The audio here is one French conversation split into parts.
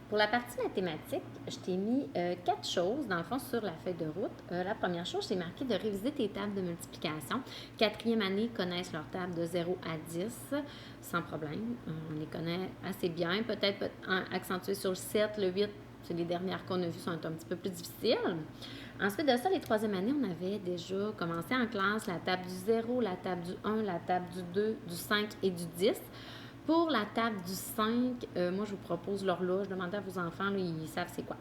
Pour la partie mathématique, je t'ai mis 4 choses, dans le fond, sur la feuille de route. La première chose, je t'ai marqué de réviser tes tables de multiplication. Quatrième année connaissent leurs tables de 0 à 10 sans problème. On les connaît assez bien. Peut-être accentuer sur le 7, le 8, c'est les dernières qu'on a vues, sont un petit peu plus difficiles. Ensuite de ça, les troisième années, on avait déjà commencé en classe la table du 0, la table du 1, la table du 2, du 5 et du 10. Pour la table du 5, moi, je vous propose l'horloge. Demandez à vos enfants, là, ils savent c'est quoi.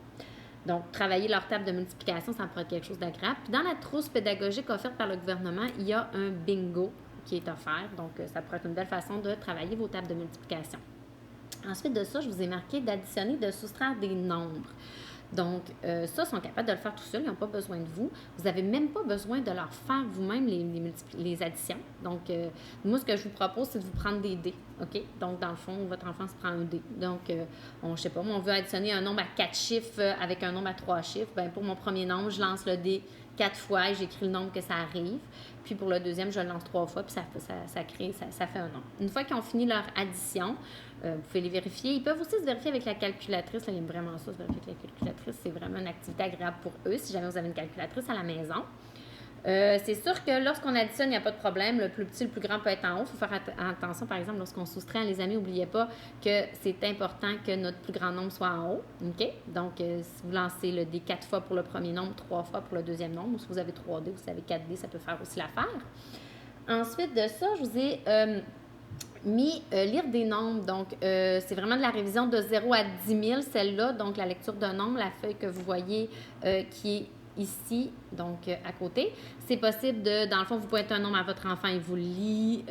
Donc, travailler leur table de multiplication, ça pourrait être quelque chose d'agréable. Puis, dans la trousse pédagogique offerte par le gouvernement, il y a un bingo qui est offert. Donc, ça pourrait être une belle façon de travailler vos tables de multiplication. Ensuite de ça, je vous ai marqué d'additionner, de soustraire des nombres. Donc, ça, ils sont capables de le faire tout seuls, ils n'ont pas besoin de vous. Vous n'avez même pas besoin de leur faire vous-même les additions. Donc, moi, ce que je vous propose, c'est de vous prendre des dés, OK? Donc, dans le fond, votre enfant se prend un dé. Donc, je ne sais pas, moi, on veut additionner un nombre à 4 chiffres avec un nombre à 3 chiffres. Bien, pour mon premier nombre, je lance le dé 4 fois et j'écris le nombre que ça arrive. Puis pour le deuxième, je le lance 3 fois, puis ça fait un nombre. Une fois qu'ils ont fini leur addition, vous pouvez les vérifier. Ils peuvent aussi se vérifier avec la calculatrice. Là, ils aiment vraiment ça, se vérifier avec la calculatrice. C'est vraiment une activité agréable pour eux, si jamais vous avez une calculatrice à la maison. C'est sûr que lorsqu'on additionne, il n'y a pas de problème. Le plus petit, le plus grand peut être en haut. Il faut faire attention, par exemple, lorsqu'on soustrait, les amis, n'oubliez pas que c'est important que notre plus grand nombre soit en haut. OK? Donc, si vous lancez le dé 4 fois pour le premier nombre, 3 fois pour le deuxième nombre, ou si vous avez 3 dés, vous avez 4 dés, ça peut faire aussi l'affaire. Ensuite de ça, je vous ai mis lire des nombres. Donc, c'est vraiment de la révision de 0 à 10 000, celle-là. Donc, la lecture d'un nombre, la feuille que vous voyez qui est ici, donc à côté. C'est possible dans le fond, vous pointez un nombre à votre enfant, il vous le lit.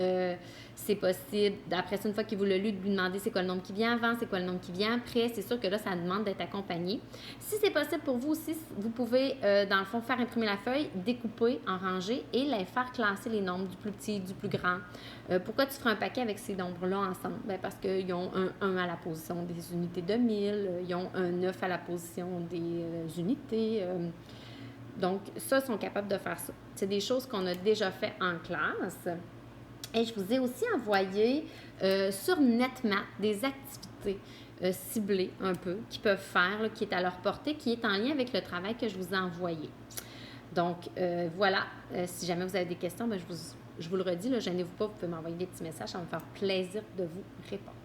C'est possible, après ça, une fois qu'il vous le lu, de lui demander c'est quoi le nombre qui vient avant, c'est quoi le nombre qui vient après. C'est sûr que là, ça demande d'être accompagné. Si c'est possible pour vous aussi, vous pouvez, dans le fond, faire imprimer la feuille, découper en rangées et les faire classer les nombres du plus petit, du plus grand. Pourquoi tu feras un paquet avec ces nombres-là ensemble? Bien, parce qu'ils ont un 1 à la position des unités de 1000, ils ont un 9 à la position des unités. Donc, ça, ils sont capables de faire ça. C'est des choses qu'on a déjà fait en classe. Et je vous ai aussi envoyé sur NetMath des activités ciblées un peu qu'ils peuvent faire, là, qui est à leur portée, qui est en lien avec le travail que je vous ai envoyé. Donc, voilà. Si jamais vous avez des questions, bien, je vous le redis, là, gênez-vous pas, vous pouvez m'envoyer des petits messages, ça va me faire plaisir de vous répondre.